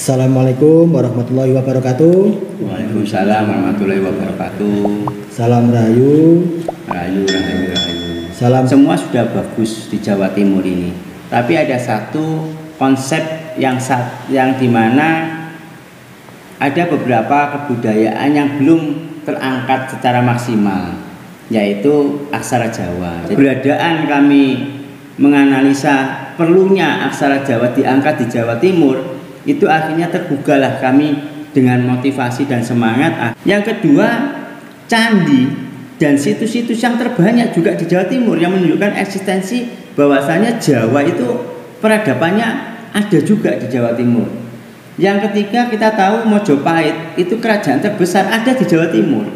Assalamualaikum warahmatullahi wabarakatuh. Waalaikumsalam warahmatullahi wabarakatuh. Salam Rahayu. Rahayu, rahayu, rahayu. Salam. Semua sudah bagus di Jawa Timur ini. Tapi ada satu konsep yang dimana ada beberapa kebudayaan yang belum terangkat secara maksimal, yaitu aksara Jawa. Keberadaan kami menganalisa perlunya aksara Jawa diangkat di Jawa Timur, itu akhirnya tergugahlah kami dengan motivasi dan semangat. Yang kedua, candi dan situs-situs yang terbanyak juga di Jawa Timur yang menunjukkan eksistensi bahwasanya Jawa itu peradabannya ada juga di Jawa Timur. Yang ketiga, kita tahu Mojopahit itu kerajaan terbesar ada di Jawa Timur.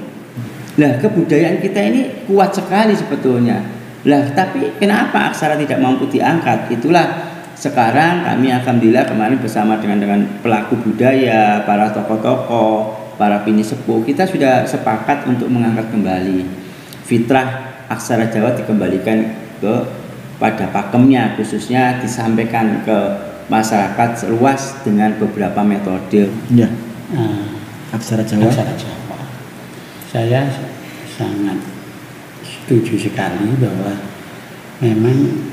Nah, kebudayaan kita ini kuat sekali sebetulnya. Lah, tapi kenapa aksara tidak mampu diangkat? Itulah sekarang kami alhamdulillah kemarin bersama dengan pelaku budaya, para tokoh-tokoh, para pinisepuh, kita sudah sepakat untuk mengangkat kembali fitrah aksara Jawa, dikembalikan pada pakemnya, khususnya disampaikan ke masyarakat luas dengan beberapa metode. Ya. Aksara Jawa. Aksara Jawa. Saya sangat setuju sekali bahwa memang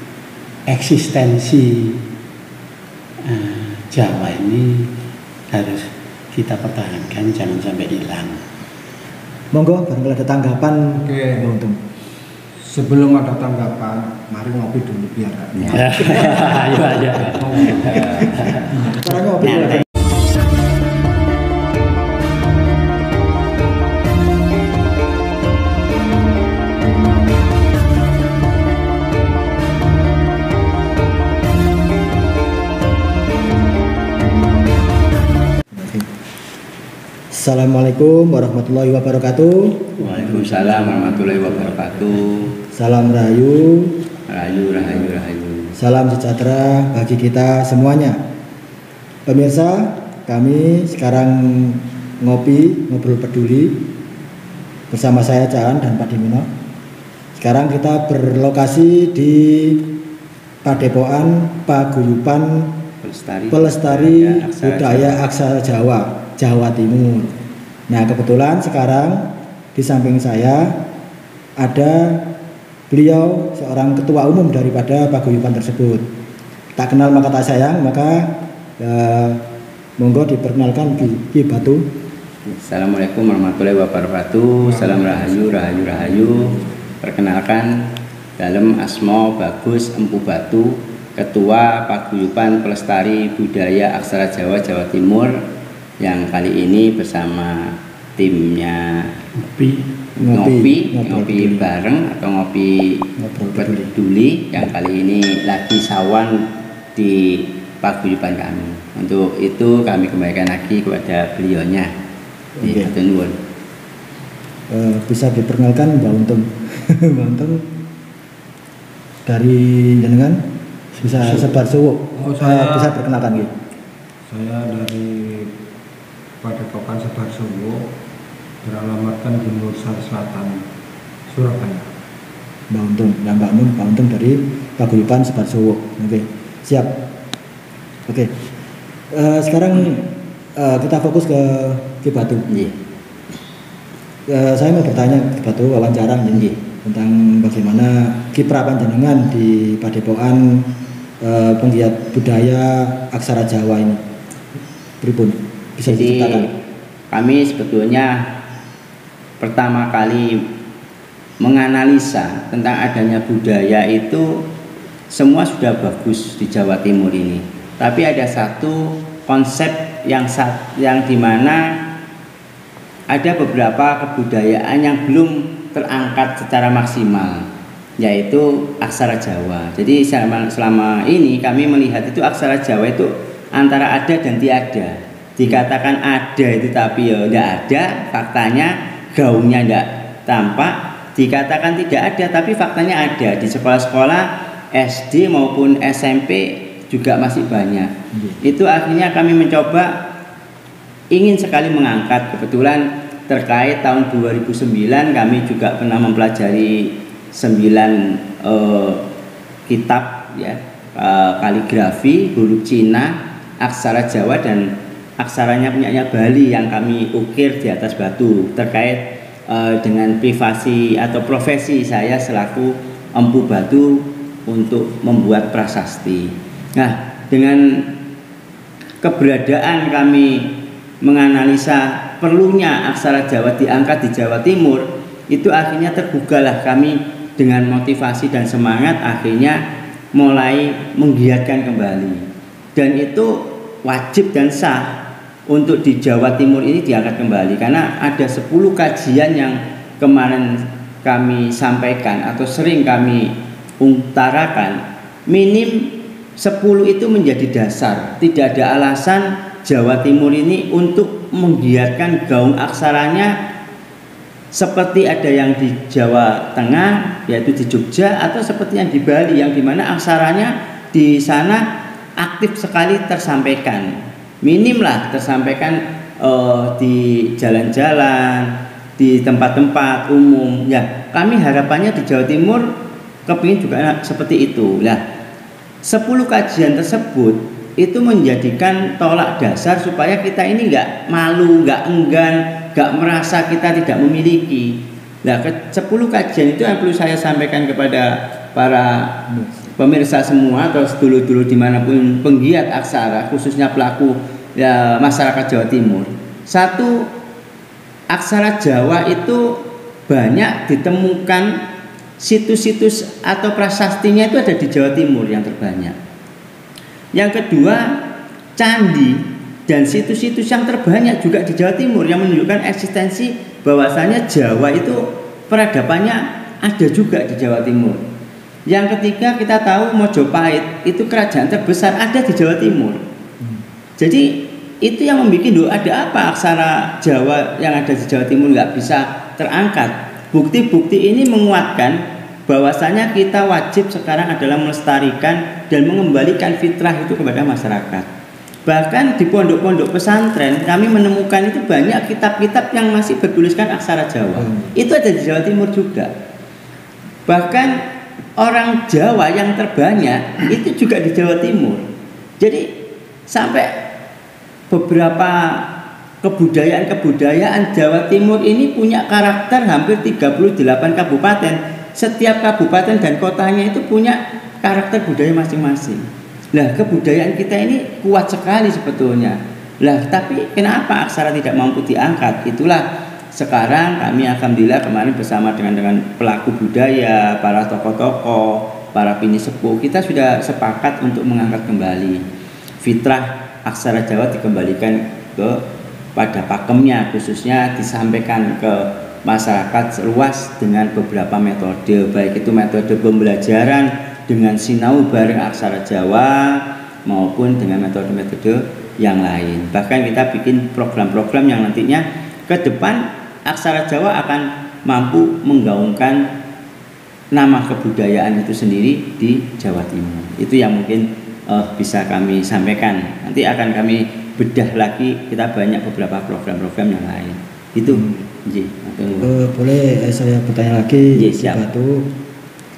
eksistensi Jawa ini harus kita pertahankan, jangan sampai hilang. Monggo, barangkali ada tanggapan. Oke. Untung. Sebelum ada tanggapan, mari ngopi dulu biar. Ayo aja. Para ngopi. Assalamualaikum warahmatullahi wabarakatuh. Waalaikumsalam warahmatullahi wabarakatuh. Salam Rahayu. Rahayu, rahayu, rahayu. Salam sejahtera bagi kita semuanya. Pemirsa, kami sekarang ngobrol peduli bersama saya Caan dan Pak Dimino. Sekarang kita berlokasi di Padepokan Paguyuban Pelestari Budaya Aksara Jawa, Jawa Timur. Nah, kebetulan sekarang di samping saya ada beliau seorang ketua umum daripada paguyuban tersebut. Tak kenal maka tak sayang, maka monggo diperkenalkan Ki Batu. Assalamualaikum warahmatullahi wabarakatuh. Salam rahayu, rahayu, rahayu. Perkenalkan, Dalem Asmo Bagus Empu Batu, Ketua Paguyuban Pelestari Budaya Aksara Jawa, Jawa Timur, yang kali ini bersama timnya ngopi bareng atau ngopi peduli, yang kali ini lagi sawan di paguyuban kami. Untuk itu kami kembalikan lagi kepada beliaunya. Bisa diperkenalkan Mbak Untung. Mbak Untung dari jenengan bisa sebar suwuk. Saya bisa perkenalkan gitu. Saya dari Padepokan Sebar Suwo, beralamatkan di Nursar Selatan, Surabaya. Mbak Untung, dan Mbak Untung dari Paguyuban Sebar Suwo. Oke, siap. Oke, sekarang kita fokus ke Ki Batu. Saya mau bertanya Ki Batu, wawancara tentang bagaimana kiprah panjenengan di Padepokan penggiat budaya aksara Jawa ini. Pripun? Bisa Jadi diceritakan? kami sebetulnya pertama kali menganalisa tentang adanya budaya itu semua sudah bagus di Jawa Timur ini. Tapi ada satu konsep yang dimana ada beberapa kebudayaan yang belum terangkat secara maksimal, yaitu aksara Jawa. Jadi selama ini kami melihat itu aksara Jawa itu antara ada dan tiada. Dikatakan ada itu tapi ya tidak ada, faktanya gaungnya tidak tampak. Dikatakan tidak ada tapi faktanya ada. Di sekolah-sekolah SD maupun SMP juga masih banyak. Itu akhirnya kami mencoba, ingin sekali mengangkat. Kebetulan terkait tahun 2009 kami juga pernah mempelajari 9 kitab ya, kaligrafi, huruf Cina, aksara Jawa dan aksaranya punyanya Bali yang kami ukir di atas batu terkait dengan privasi atau profesi saya selaku empu batu untuk membuat prasasti. Nah, dengan keberadaan kami menganalisa perlunya aksara Jawa diangkat di Jawa Timur, itu akhirnya tergugahlah kami dengan motivasi dan semangat akhirnya mulai menggiatkan kembali. Dan itu wajib dan sah untuk di Jawa Timur ini diangkat kembali karena ada 10 kajian yang kemarin kami sampaikan atau sering kami utarakan. Minim 10 itu menjadi dasar. Tidak ada alasan Jawa Timur ini untuk menggiatkan gaung aksaranya seperti ada yang di Jawa Tengah, yaitu di Jogja, atau seperti yang di Bali, yang dimana aksaranya di sana aktif sekali tersampaikan. Minim lah tersampaikan di jalan-jalan, di tempat-tempat umum. Ya, kami harapannya di Jawa Timur kepingin juga seperti itu. Lah, 10 kajian tersebut itu menjadikan tolak dasar supaya kita ini nggak malu, nggak enggan, nggak merasa kita tidak memiliki. Nah, 10 kajian itu yang perlu saya sampaikan kepada para pemirsa semua atau sedulur-dulur dimanapun penggiat aksara, khususnya pelaku ya, masyarakat Jawa Timur. Satu, aksara Jawa itu banyak ditemukan situs-situs atau prasastinya itu ada di Jawa Timur yang terbanyak. Yang kedua, candi dan situs-situs yang terbanyak juga di Jawa Timur yang menunjukkan eksistensi bahwasanya Jawa itu peradabannya ada juga di Jawa Timur. Yang ketiga, kita tahu Mojopahit itu kerajaan terbesar ada di Jawa Timur. Jadi itu yang membuat ada apa aksara Jawa yang ada di Jawa Timur nggak bisa terangkat. Bukti-bukti ini menguatkan bahwasanya kita wajib sekarang adalah melestarikan dan mengembalikan fitrah itu kepada masyarakat. Bahkan di pondok-pondok pesantren kami menemukan itu banyak kitab-kitab yang masih bertuliskan aksara Jawa. Itu ada di Jawa Timur juga. Bahkan orang Jawa yang terbanyak itu juga di Jawa Timur. Jadi sampai beberapa kebudayaan Jawa Timur ini punya karakter hampir 38 kabupaten. Setiap kabupaten dan kotanya itu punya karakter budaya masing-masing. Lah, kebudayaan kita ini kuat sekali sebetulnya. Lah, tapi kenapa aksara tidak mampu diangkat? Itulah sekarang kami alhamdulillah kemarin bersama dengan pelaku budaya, para tokoh-tokoh, para pini sepuh, kita sudah sepakat untuk mengangkat kembali fitrah aksara Jawa, dikembalikan pada pakemnya, khususnya disampaikan ke masyarakat luas dengan beberapa metode, baik itu metode pembelajaran dengan sinau bareng aksara Jawa maupun dengan metode-metode yang lain. Bahkan kita bikin program-program yang nantinya ke depan aksara Jawa akan mampu menggaungkan nama kebudayaan itu sendiri di Jawa Timur. Itu yang mungkin bisa kami sampaikan. Nanti akan kami bedah lagi, kita banyak beberapa program-program yang lain. Itu boleh saya bertanya lagi, siap.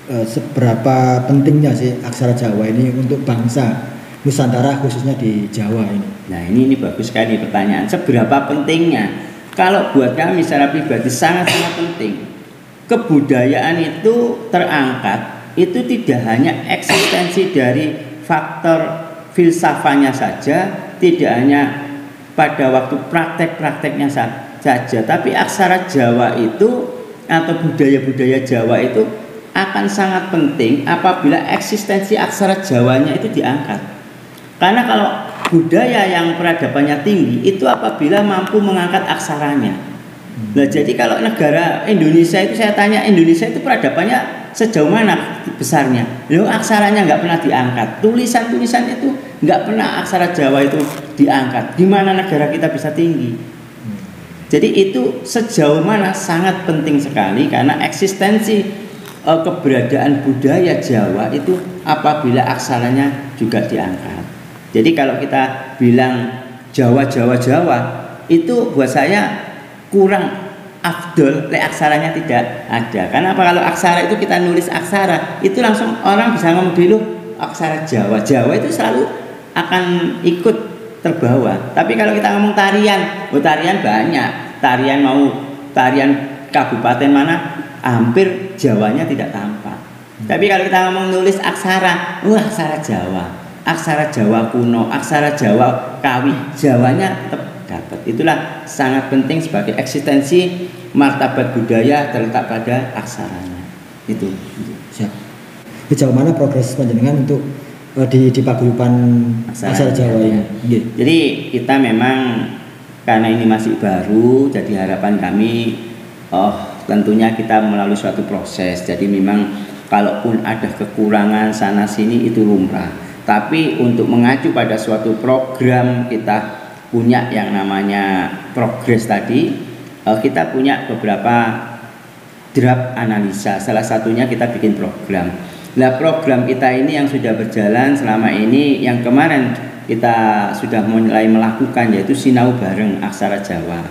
Seberapa pentingnya sih aksara Jawa ini untuk bangsa Nusantara khususnya di Jawa ini? Nah, ini bagus sekali pertanyaan. Seberapa pentingnya? Kalau buat kami secara pribadi sangat-sangat penting. Kebudayaan itu terangkat, itu tidak hanya eksistensi dari faktor filsafahnya saja, tidak hanya pada waktu praktek-prakteknya saja, tapi aksara Jawa itu atau budaya-budaya Jawa itu akan sangat penting apabila eksistensi aksara Jawanya itu diangkat. Karena kalau budaya yang peradabannya tinggi itu apabila mampu mengangkat aksaranya. Nah, jadi kalau negara Indonesia itu saya tanya, Indonesia itu peradabannya sejauh mana besarnya? Loh, aksaranya nggak pernah diangkat. Tulisan-tulisan itu nggak pernah aksara Jawa itu diangkat. Gimana negara kita bisa tinggi? Jadi itu sejauh mana sangat penting sekali karena eksistensi keberadaan budaya Jawa itu apabila aksaranya juga diangkat. Jadi kalau kita bilang Jawa itu buat saya kurang afdol, aksaranya tidak ada. Karena apa, kalau aksara itu kita nulis aksara itu langsung orang bisa ngomong dulu aksara Jawa itu selalu akan ikut terbawa. Tapi kalau kita ngomong tarian, tarian banyak. Tarian kabupaten mana, hampir Jawanya tidak tampak. Tapi kalau kita ngomong nulis aksara, aksara Jawa, aksara Jawa kuno, aksara Jawa Kawi, Jawanya tetap dapat. Itulah sangat penting sebagai eksistensi martabat budaya terletak pada aksaranya. Itu. Siap. Sejauh mana progres panjenengan untuk di paguyuban aksara Jawa ini? Ya. Jadi kita memang karena ini masih baru, jadi harapan kami tentunya kita melalui suatu proses. Jadi memang kalaupun ada kekurangan sana sini itu lumrah. Tapi untuk mengacu pada suatu program kita punya yang namanya progres tadi, kita punya beberapa draft analisa. Salah satunya kita bikin program. Nah, program kita ini yang sudah berjalan selama ini, yang kemarin kita sudah mulai melakukan, yaitu Sinau Bareng Aksara Jawa.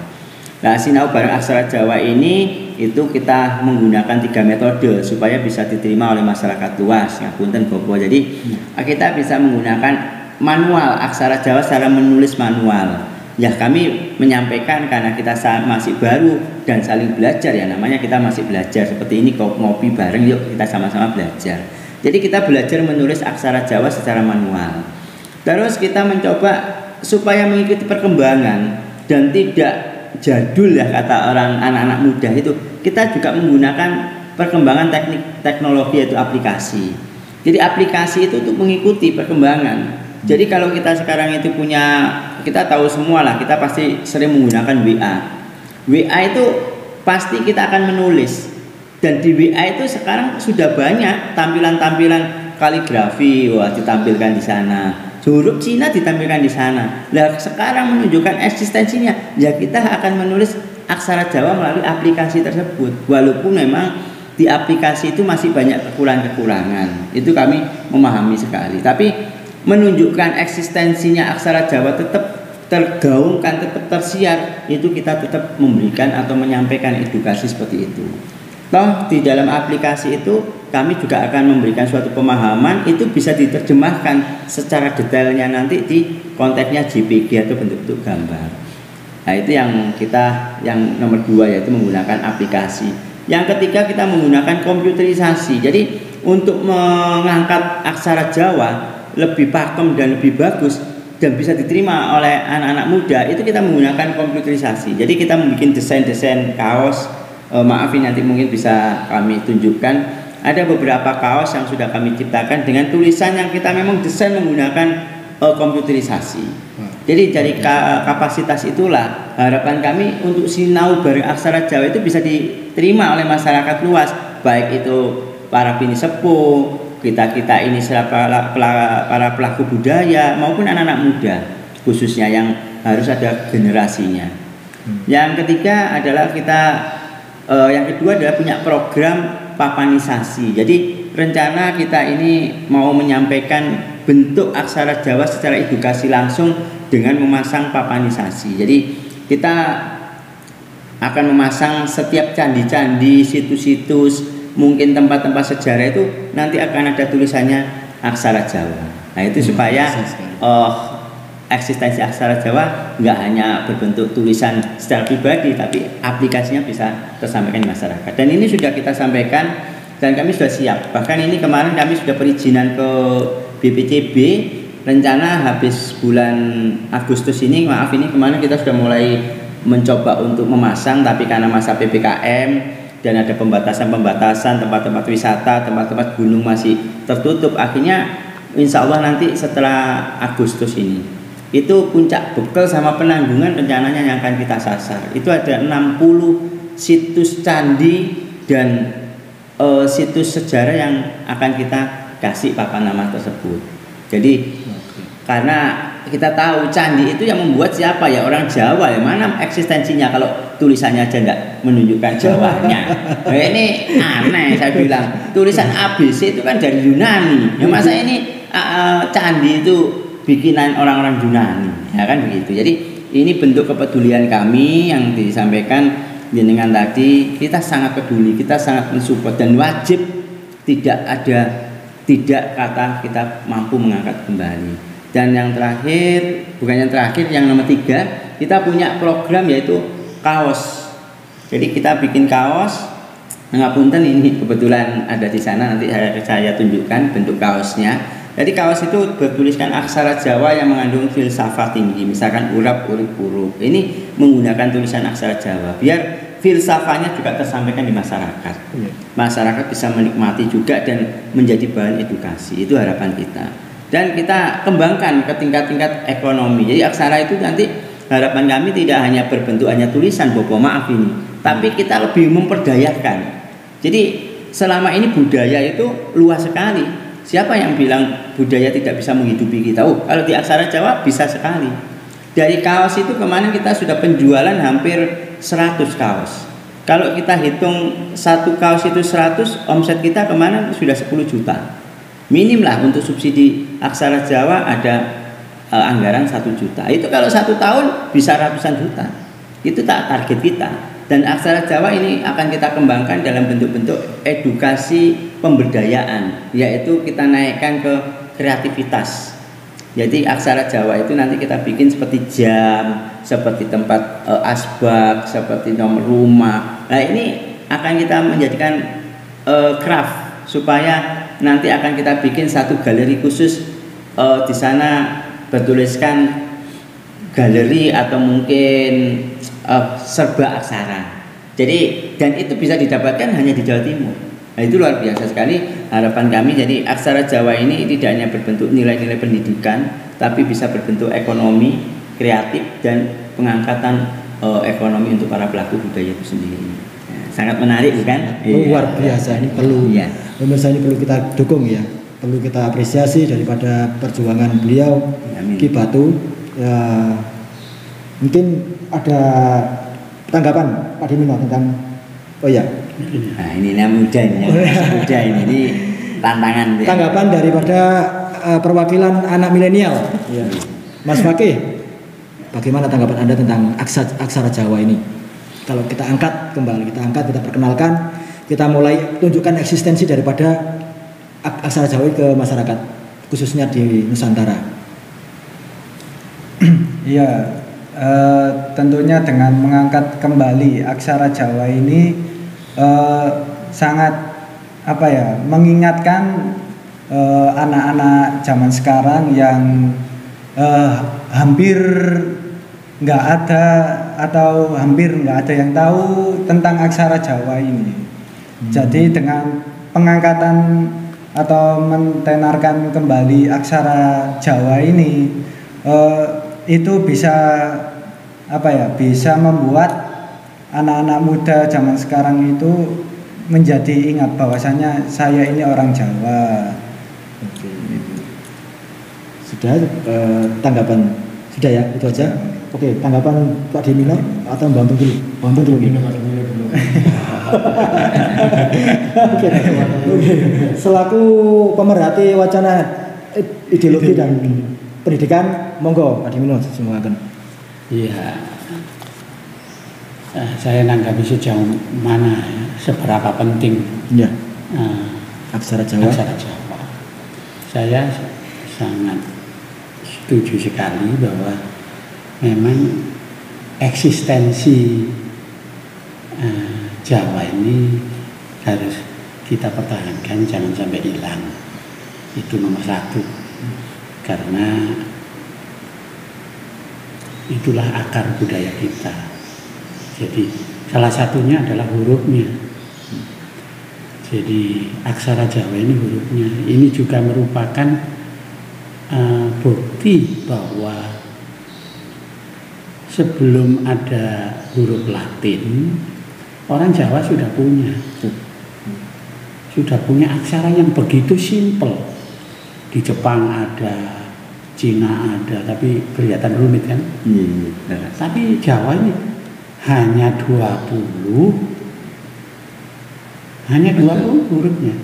Nah, Sinau Bareng Aksara Jawa ini itu kita menggunakan 3 metode supaya bisa diterima oleh masyarakat luas. Ngapunten Bobo. Jadi kita bisa menggunakan manual aksara Jawa secara menulis manual. Ya, kami menyampaikan karena kita masih baru dan saling belajar, ya namanya kita masih belajar. Seperti ini ngopi bareng, yuk kita sama-sama belajar. Jadi kita belajar menulis aksara Jawa secara manual. Terus kita mencoba supaya mengikuti perkembangan dan tidak jadul, ya kata orang anak-anak muda itu. Kita juga menggunakan perkembangan teknologi, yaitu aplikasi. Jadi aplikasi itu untuk mengikuti perkembangan. Jadi kalau kita sekarang itu kita tahu semua lah, kita pasti sering menggunakan WA. WA itu pasti kita akan menulis. Dan di WA itu sekarang sudah banyak tampilan-tampilan kaligrafi, ditampilkan di sana. Huruf Cina ditampilkan di sana. Nah, sekarang menunjukkan eksistensinya, ya kita akan menulis aksara Jawa melalui aplikasi tersebut. Walaupun memang di aplikasi itu masih banyak kekurangan-kekurangan. Itu kami memahami sekali. Tapi menunjukkan eksistensinya aksara Jawa tetap tergaungkan, tetap tersiar, itu kita tetap memberikan atau menyampaikan edukasi seperti itu. Toh di dalam aplikasi itu kami juga akan memberikan suatu pemahaman, itu bisa diterjemahkan secara detailnya nanti di konteksnya JPG atau bentuk-bentuk gambar. Nah, itu yang nomor 2, yaitu menggunakan aplikasi. Yang ketiga, kita menggunakan komputerisasi. Jadi untuk mengangkat aksara Jawa lebih pakem dan lebih bagus dan bisa diterima oleh anak-anak muda, itu kita menggunakan komputerisasi. Jadi kita membuat desain-desain kaos. Maaf ini nanti mungkin bisa kami tunjukkan. Ada beberapa kaos yang sudah kami ciptakan dengan tulisan yang kita memang desain menggunakan komputerisasi. Jadi dari kapasitas itulah harapan kami untuk Sinau Bareng Aksara Jawa itu bisa diterima oleh masyarakat luas, baik itu para bini sepuh, kita ini para pelaku budaya maupun anak-anak muda, khususnya yang harus ada generasinya. Yang ketiga adalah yang kedua adalah punya program papanisasi. Jadi rencana kita ini mau menyampaikan bentuk aksara Jawa secara edukasi langsung dengan memasang papanisasi. Jadi kita akan memasang setiap candi-candi, situs-situs, mungkin tempat-tempat sejarah itu nanti akan ada tulisannya aksara Jawa. Nah itu supaya eksistensi aksara Jawa nggak hanya berbentuk tulisan secara pribadi, tapi aplikasinya bisa tersampaikan di masyarakat. Dan ini sudah kita sampaikan dan kami sudah siap. Bahkan ini kemarin kami sudah perizinan ke BPCB. Rencana habis bulan Agustus ini, ini kemarin kita sudah mulai mencoba untuk memasang, tapi karena masa PPKM dan ada pembatasan tempat-tempat wisata, tempat-tempat gunung masih tertutup, akhirnya insya Allah nanti setelah Agustus ini itu puncak bekel sama penanggungan rencananya yang akan kita sasar. Itu ada 60 situs candi dan situs sejarah yang akan kita kasih papan nama tersebut. Jadi karena kita tahu candi itu yang membuat siapa, ya orang Jawa, ya mana eksistensinya kalau tulisannya aja enggak menunjukkan Jawanya. Nah, ini aneh saya bilang. Tulisan ABC itu kan dari Yunani. Ya masa ini candi itu bikinan orang-orang Yunani, ya kan begitu. Jadi ini bentuk kepedulian kami yang disampaikan dengan tadi. Kita sangat peduli, kita sangat mensupport dan wajib tidak kata kita mampu mengangkat kembali. Dan yang terakhir, bukan yang terakhir, yang nomor 3, kita punya program yaitu kaos. Jadi kita bikin kaos. Ngapunten, ini kebetulan ada di sana, nanti saya tunjukkan bentuk kaosnya. Jadi kaos itu bertuliskan aksara Jawa yang mengandung filsafat tinggi, misalkan urap, urip, huruf. Ini menggunakan tulisan aksara Jawa biar filsafahnya juga tersampaikan di masyarakat. Masyarakat bisa menikmati juga dan menjadi bahan edukasi. Itu harapan kita. Dan kita kembangkan ke tingkat-tingkat ekonomi. Jadi aksara itu nanti harapan kami tidak hanya berbentuk hanya tulisan, Bobo maaf ini, tapi kita lebih memperdayakan. Jadi selama ini budaya itu luas sekali. Siapa yang bilang budaya tidak bisa menghidupi kita? Oh, kalau di aksara Jawa bisa sekali. Dari kaos itu kemarin kita sudah penjualan hampir 100 kaos. Kalau kita hitung satu kaos itu 100, omset kita kemarin sudah 10 juta. Minim lah untuk subsidi aksara Jawa ada anggaran 1 juta. Itu kalau 1 tahun bisa ratusan juta. Itu tak target kita. Dan aksara Jawa ini akan kita kembangkan dalam bentuk-bentuk edukasi pemberdayaan, yaitu kita naikkan ke kreativitas. Jadi aksara Jawa itu nanti kita bikin seperti jam, seperti tempat asbak, seperti nomor rumah. Nah ini akan kita menjadikan craft supaya nanti akan kita bikin satu galeri khusus di sana bertuliskan galeri atau mungkin serba aksara. Jadi dan itu bisa didapatkan hanya di Jawa Timur. Nah itu luar biasa sekali harapan kami. Jadi aksara Jawa ini tidak hanya berbentuk nilai-nilai pendidikan, tapi bisa berbentuk ekonomi, kreatif dan pengangkatan ekonomi untuk para pelaku budaya itu sendiri. Nah, sangat menarik bukan? Luar biasa, ini perlu. Iya. Pemirsa, ini perlu kita dukung ya. Perlu kita apresiasi daripada perjuangan beliau. Amin. Ki Batu. Ya, mungkin ada tanggapan Pak Dimino tentang Nah ini yang muda ini, muda ini tantangan. Tanggapan daripada perwakilan anak milenial, ya. Mas Fakih, bagaimana tanggapan Anda tentang aksara Jawa ini? Kalau kita angkat kembali, kita perkenalkan, kita mulai tunjukkan eksistensi daripada aksara Jawa ke masyarakat, khususnya di Nusantara. Iya. Tentunya dengan mengangkat kembali aksara Jawa ini sangat mengingatkan anak-anak zaman sekarang yang hampir nggak ada atau hampir nggak ada yang tahu tentang aksara Jawa ini. Jadi dengan pengangkatan atau mentenarkan kembali aksara Jawa ini itu bisa membuat anak-anak muda zaman sekarang itu menjadi ingat bahwasanya saya ini orang Jawa. Oke. Sudah tanggapan sudah ya, itu aja. Oke, tanggapan Pak Dimino atau Mbak dulu? Mbak dulu. Oke. Selaku pemerhati wacana ideologi dan pendidikan, monggo Pak Dimino silakan. Iya, saya nanggapi sejauh mana ya, seberapa penting ya aksara Jawa. Saya sangat setuju sekali bahwa memang eksistensi Jawa ini harus kita pertahankan, jangan sampai hilang. Itu nomor 1. Karena itulah akar budaya kita. Jadi salah satunya adalah hurufnya. Jadi aksara Jawa ini hurufnya. Ini juga merupakan bukti bahwa sebelum ada huruf Latin, orang Jawa sudah punya aksara yang begitu simpel. Di Jepang ada, Cina ada, tapi kelihatan rumit kan? Tapi Jawa ini hanya 20 hurufnya.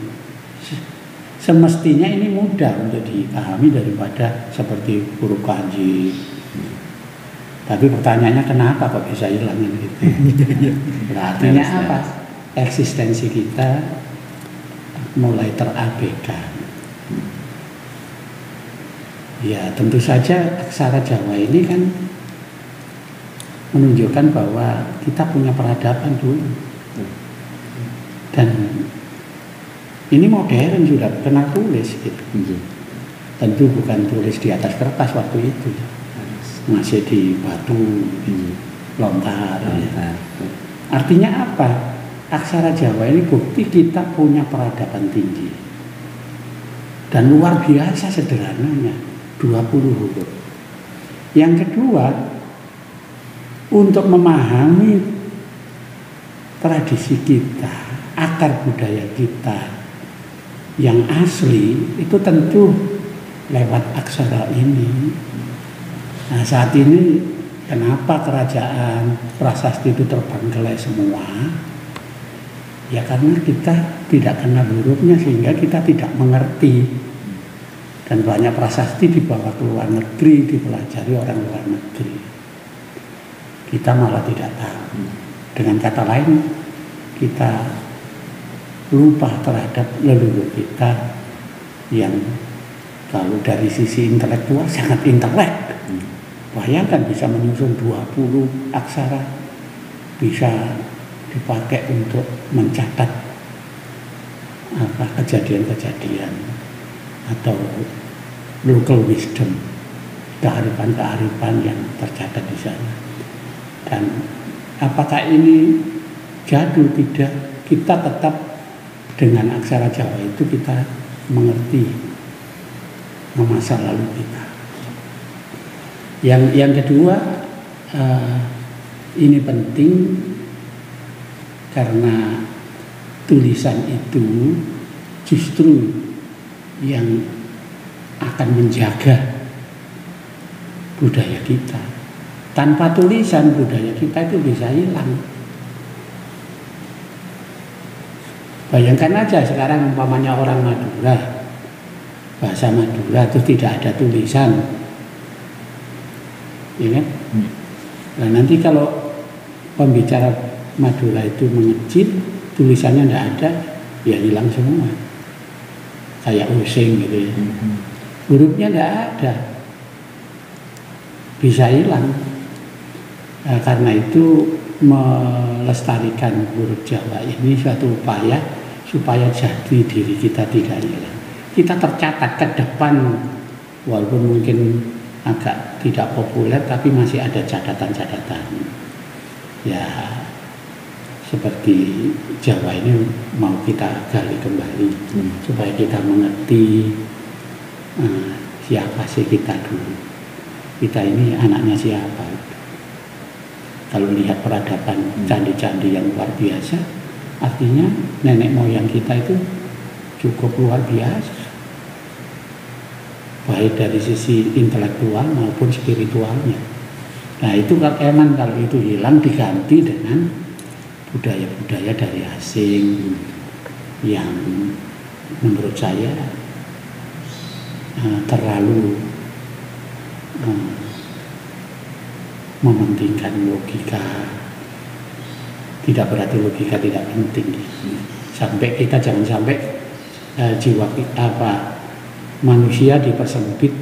Semestinya ini mudah untuk dipahami daripada seperti huruf kanji. Tapi pertanyaannya kenapa kok bisa hilang gitu? Artinya apa? Eksistensi kita mulai terabaikan. Ya tentu saja aksara Jawa ini kan menunjukkan bahwa kita punya peradaban dulu. Dan ini modern sudah kenal tulis gitu. Tentu bukan tulis di atas kertas waktu itu, masih di batu, lontar. Ya. Artinya apa? Aksara Jawa ini bukti kita punya peradaban tinggi dan luar biasa sederhananya, 20 huruf. Yang kedua, untuk memahami tradisi kita, akar budaya kita yang asli itu tentu lewat aksara ini. Nah, saat ini kenapa kerajaan prasasti itu terbengkelai semua? Ya karena kita tidak kenal hurufnya sehingga kita tidak mengerti. Dan banyak prasasti dibawa ke luar negeri, dipelajari orang luar negeri. Kita malah tidak tahu. Dengan kata lain, kita lupa terhadap leluhur kita yang kalau dari sisi intelektual sangat intelek. Bayangkan bisa menyusun 20 aksara, bisa dipakai untuk mencatat kejadian-kejadian atau local wisdom, kearifan-kearifan yang tercatat di sana. Dan apakah ini jadul? Tidak, kita tetap dengan aksara Jawa itu kita mengerti masa lalu kita. Yang kedua, ini penting karena tulisan itu justru yang akan menjaga budaya kita. Tanpa tulisan budaya kita itu bisa hilang. Bayangkan aja sekarang umpamanya orang Madura, bahasa Madura itu tidak ada tulisan, ya kan? Nah nanti kalau pembicara Madura itu mengecil, tulisannya tidak ada, ya hilang semua. Kayak Osing gitu ya. Hurufnya tidak ada, bisa hilang. Nah, karena itu melestarikan huruf Jawa ini suatu upaya supaya jati diri kita tidak hilang. Kita tercatat ke depan, walaupun mungkin agak tidak populer, tapi masih ada catatan-catatan. Ya, seperti Jawa ini mau kita gali kembali supaya kita mengerti siapa sih kita dulu. Kita ini anaknya siapa? Kalau lihat peradaban candi-candi yang luar biasa, artinya nenek moyang kita itu cukup luar biasa, baik dari sisi intelektual maupun spiritualnya. Nah itu kalau itu hilang diganti dengan budaya-budaya dari asing yang menurut saya terlalu mementingkan logika. Tidak berarti logika tidak penting. Sampai kita jangan sampai jiwa manusia dipersempit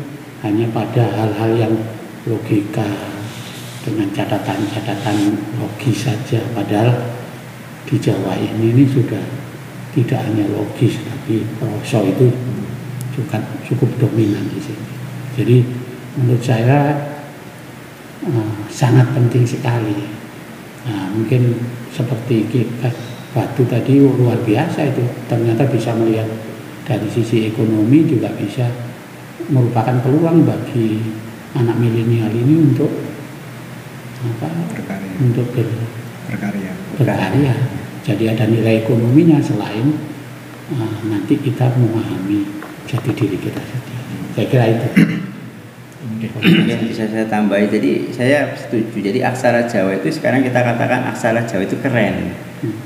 hanya pada hal-hal yang logika dengan catatan-catatan logis saja. Padahal di Jawa ini sudah tidak hanya logis, tapi prosa itu juga cukup dominan di sini. Jadi menurut saya sangat penting sekali. Nah, mungkin seperti Batu tadi luar biasa itu, ternyata bisa melihat dari sisi ekonomi juga bisa merupakan peluang bagi anak milenial ini untuk berkarya. Untuk berkarya. Jadi ada nilai ekonominya selain nanti kita memahami jati diri kita sendiri. Saya kira itu. Yang bisa saya tambahi, jadi saya setuju. Jadi aksara Jawa itu sekarang kita katakan aksara Jawa itu keren.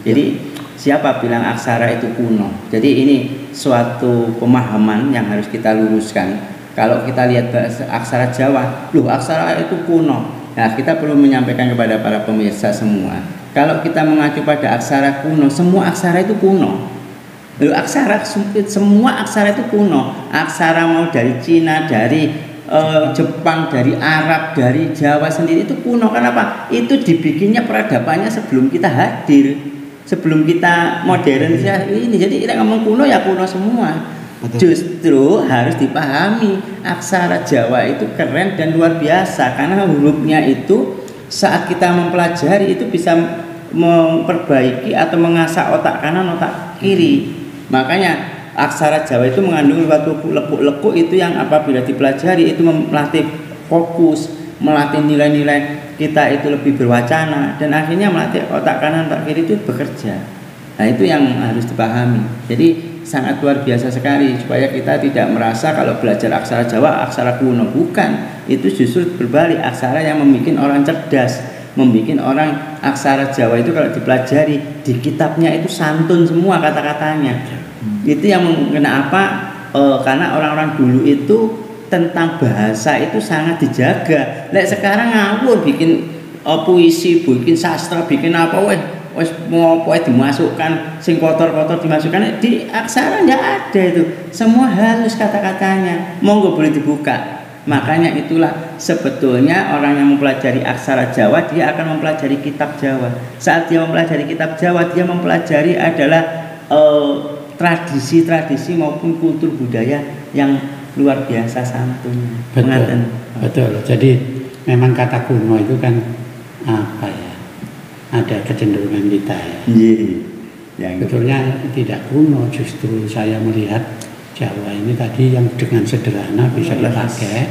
Jadi siapa bilang aksara itu kuno? Jadi ini suatu pemahaman yang harus kita luruskan. Kalau kita lihat aksara Jawa, loh aksara itu kuno. Nah kita perlu menyampaikan kepada para pemirsa semua. Kalau kita mengacu pada aksara kuno, semua aksara itu kuno. Loh aksara semua aksara itu kuno. Aksara mau dari Cina, dari Jepang, dari Arab, dari Jawa sendiri itu kuno. Kenapa? Itu dibikinnya peradabannya sebelum kita hadir, sebelum kita modern ini. Jadi kita ngomong kuno ya kuno semua. Betul. Justru harus dipahami aksara Jawa itu keren dan luar biasa karena hurufnya itu saat kita mempelajari itu bisa memperbaiki atau mengasah otak kanan otak kiri. Makanya aksara Jawa itu mengandung lekuk-lekuk itu yang apabila dipelajari itu melatih fokus, melatih nilai-nilai kita itu lebih berwacana dan akhirnya melatih otak kanan otak kiri itu bekerja. Nah itu yang harus dipahami. Jadi sangat luar biasa sekali supaya kita tidak merasa kalau belajar aksara Jawa aksara kuno. Bukan, itu justru berbalik, aksara yang membuat orang cerdas, membuat orang aksara Jawa itu kalau dipelajari di kitabnya itu santun semua kata-katanya. Itu yang kenapa karena orang-orang dulu itu tentang bahasa itu sangat dijaga. Sekarang ngawur bikin puisi, bikin sastra, bikin apa wes mau apa dimasukkan sing kotor-kotor dimasukkan di aksara nggak ada itu, semua halus kata-katanya, monggo boleh dibuka. Makanya itulah sebetulnya orang yang mempelajari aksara Jawa dia akan mempelajari kitab Jawa. Saat dia mempelajari kitab Jawa dia mempelajari adalah tradisi-tradisi maupun kultur budaya yang luar biasa santunnya. Betul. Jadi memang kata kuno itu kan apa ya? Ada kecenderungan kita ya. Sebetulnya tidak kuno, justru saya melihat Jawa ini tadi yang dengan sederhana bisa dipakai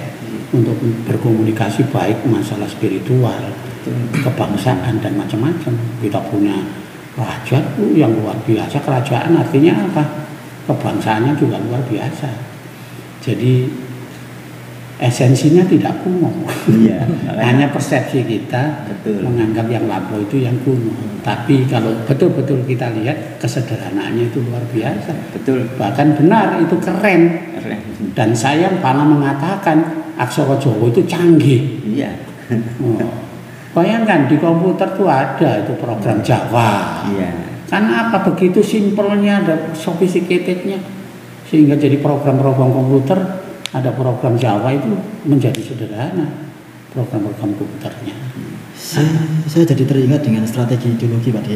untuk berkomunikasi baik masalah spiritual, kebangsaan dan macam-macam. Kita punya raja yang luar biasa, kerajaan artinya apa? Kebangsaannya juga luar biasa. Jadi esensinya tidak kuno. Iya, hanya persepsi kita menganggap yang lampau itu yang kuno. Tapi kalau betul-betul kita lihat kesederhanaannya itu luar biasa. Betul. Bahkan benar itu keren. Dan saya malah mengatakan aksara Jawa itu canggih. Iya. Bayangkan di komputer tuh ada itu program Jawa. Iya. Karena apa begitu simpelnya ada sophisticatednya sehingga jadi program-program komputer. Ada program Jawa itu menjadi sederhana program-program komputernya. Saya jadi teringat dengan strategi ideologi Pak De.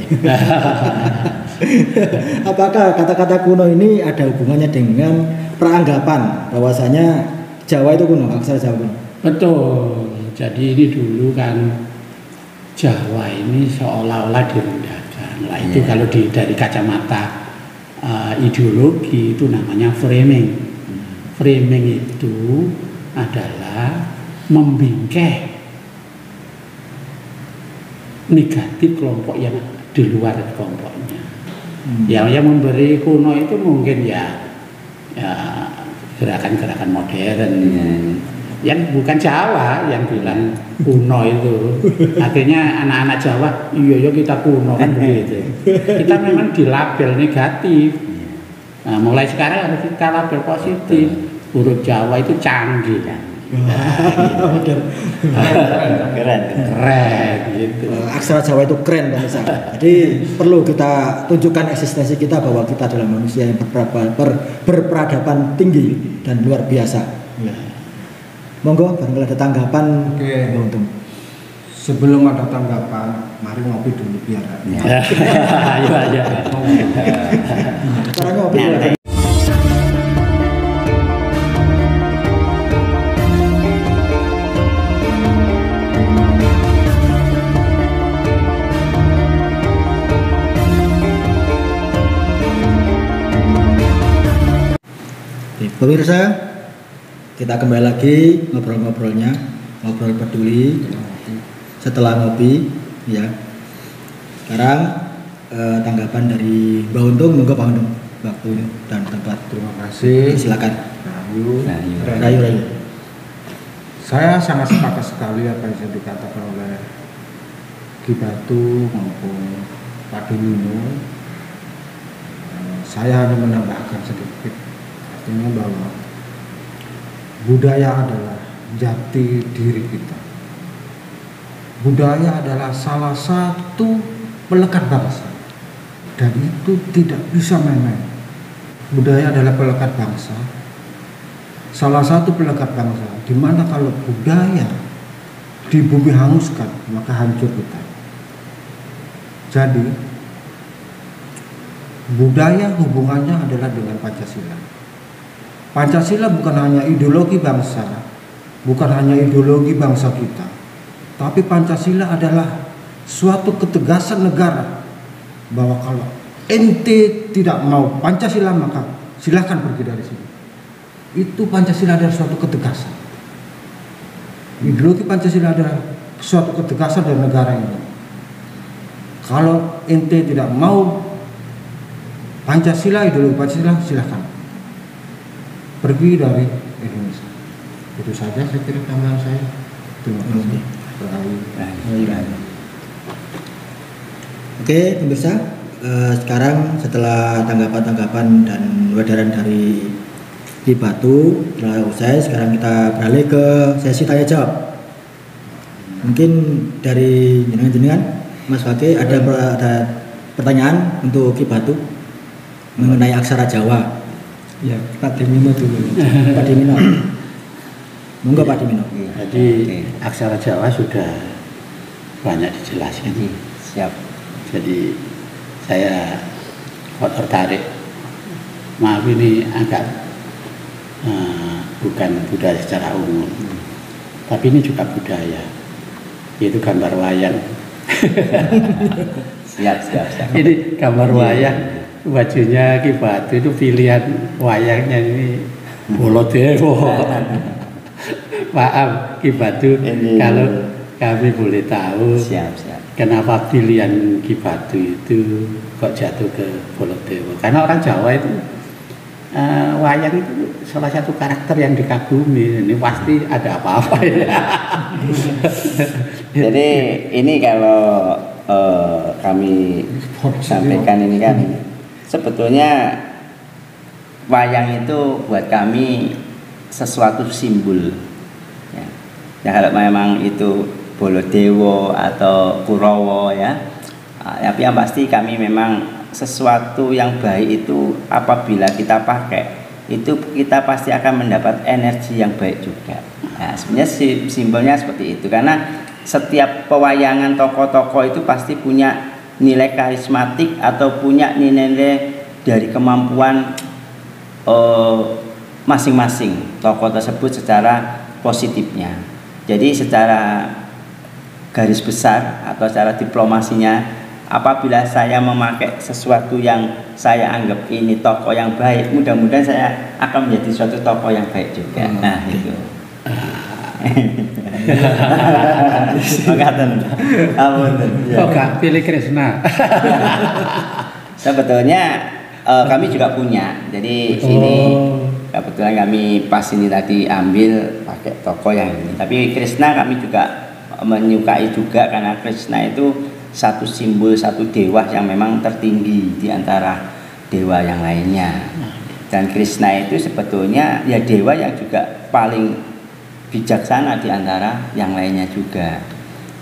Apakah kata-kata kuno ini ada hubungannya dengan peranggapan bahwasanya Jawa itu kuno, aksara Jawa kuno? Betul. Jadi ini dulu kan Jawa ini seolah-olah direndahkan. Lah itu kalau dari kacamata ideologi itu namanya framing. Framing itu adalah membingkai negatif kelompok yang di luar kelompoknya. Yang memberi kuno itu mungkin ya gerakan-gerakan modern yang bukan Jawa yang bilang kuno itu. Artinya anak-anak Jawa, iya kita kuno kan begitu. Kita memang dilabel negatif. Nah, mulai sekarang harus kita label positif. Huruf Jawa itu canggih kan. Keren gitu. Aksara Jawa itu keren kan misalnya. Jadi perlu kita tunjukkan eksistensi kita bahwa kita adalah manusia yang berperadaban tinggi dan luar biasa. Monggo, barangkali ada tanggapan. Oke. Untung. Sebelum ada tanggapan, mari ngopi dulu biar. Ayo. Cara ngopi. Pemirsa, kita kembali lagi ngobrol peduli setelah ngopi ya. Sekarang tanggapan dari Mbak Untung, monggo Pak Untung, waktu dan tempat. Terima kasih. Silakan. Rayu. Saya sangat sepakat sekali apa yang dikatakan oleh Ki Batu maupun Pak Dunino. Saya hanya menambahkan sedikit. Artinya bahwa budaya adalah jati diri kita. Budaya adalah salah satu pelekat bangsa dan itu tidak bisa main-main. Budaya adalah pelekat bangsa salah satu pelekat bangsa, di mana kalau budaya di bumi hanguskan, maka hancur kita. Jadi budaya hubungannya adalah dengan Pancasila. Pancasila bukan hanya ideologi bangsa, bukan hanya ideologi bangsa kita, tapi Pancasila adalah suatu ketegasan negara bahwa kalau ente tidak mau Pancasila maka silahkan pergi dari sini. Itu Pancasila adalah suatu ketegasan. Ideologi Pancasila adalah suatu ketegasan dari negara ini. Kalau ente tidak mau Pancasila, ideologi Pancasila, silahkan pergi dari Indonesia. Itu saja saya kira tambahan saya. Terima kasih. Oke, pemirsa, sekarang setelah tanggapan-tanggapan dan wadaran dari Ki Batu telah usai, sekarang kita beralih ke sesi tanya jawab. Mungkin dari jenengan Mas Fakih ada pertanyaan untuk Ki Batu mengenai aksara Jawa. Ya, Pak Dimino dulu. Pak Dimino. Monggo Pak Dimino. Jadi aksara Jawa sudah banyak dijelaskan. Siap. Jadi saya kok tertarik. Maaf ini agak bukan budaya secara umum, tapi ini juga budaya, yaitu gambar wayang. Siap. Ini gambar wayang, bajunya Ki Batu itu pilihan wayangnya ini Bolodewo. Maaf Ki Batu, kalau kami boleh tahu. Siap. Kenapa pilihan Ki Batu itu kok jatuh ke Bolodewo? Karena orang Jawa itu wayang itu salah satu karakter yang dikagumi. Ini pasti ada apa-apa ya. Jadi ini kalau kami sampaikan ini kan sebetulnya wayang itu buat kami sesuatu simbol. Ya kalau memang itu Bolodewo atau Kurawa ya, tapi yang pasti kami memang sesuatu yang baik itu apabila kita pakai itu kita pasti akan mendapat energi yang baik juga. Nah, sebenarnya simbolnya seperti itu karena setiap pewayangan tokoh-tokoh itu pasti punya nilai karismatik atau punya nilai dari kemampuan masing-masing tokoh tersebut secara positifnya. Jadi secara garis besar atau secara diplomasinya, apabila saya memakai sesuatu yang saya anggap ini tokoh yang baik, mudah-mudahan saya akan menjadi suatu tokoh yang baik juga. Nah itu. Kok gak pilih Krishna? Sebetulnya kami juga punya. Jadi sini kebetulan kami pas ini tadi ambil pakai tokoh yang ini. Tapi Krishna kami juga menyukai juga karena Krishna itu satu simbol, satu dewa yang memang tertinggi di antara dewa yang lainnya. Dan Krishna itu sebetulnya ya dewa yang juga paling bijaksana di antara yang lainnya juga.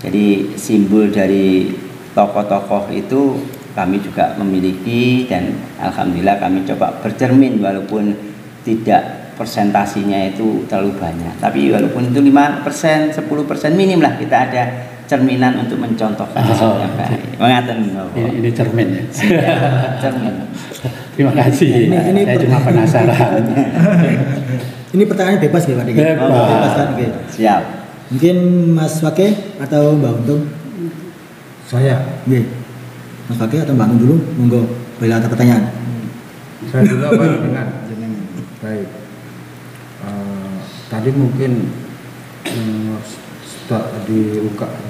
Jadi simbol dari tokoh-tokoh itu kami juga memiliki dan alhamdulillah kami coba bercermin walaupun tidak persentasinya itu terlalu banyak, tapi walaupun itu 5%, 10% minim lah kita ada cerminan untuk mencontohkan sesuatu yang baik. Mengaten ini cermin ya. Cermin. Terima kasih. Saya cuma penasaran. Ini pertanyaan bebas ya Pak Diki? Bebas kan? Okay. Siap. Mungkin Mas Fakih atau Mbak Untung? Saya. Mas Fakih atau Mbak Untung dulu? Monggo, bila ada pertanyaan. Saya dulu apa dengan baik. Tadi mungkin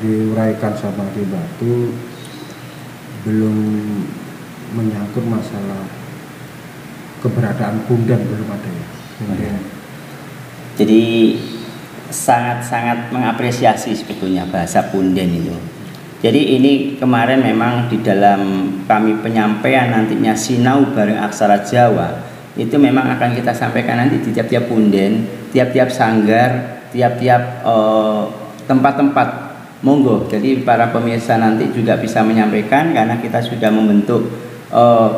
diuraikan sama Ki Batu belum menyangkut masalah keberadaan punden, belum ada ya. Jadi sangat-sangat mengapresiasi sebetulnya bahasa punden itu. Jadi ini kemarin memang di dalam kami penyampaian nantinya sinau bareng aksara Jawa itu memang akan kita sampaikan nanti di tiap-tiap punden, tiap-tiap sanggar, tiap-tiap tempat-tempat. Monggo, jadi para pemirsa nanti juga bisa menyampaikan karena kita sudah membentuk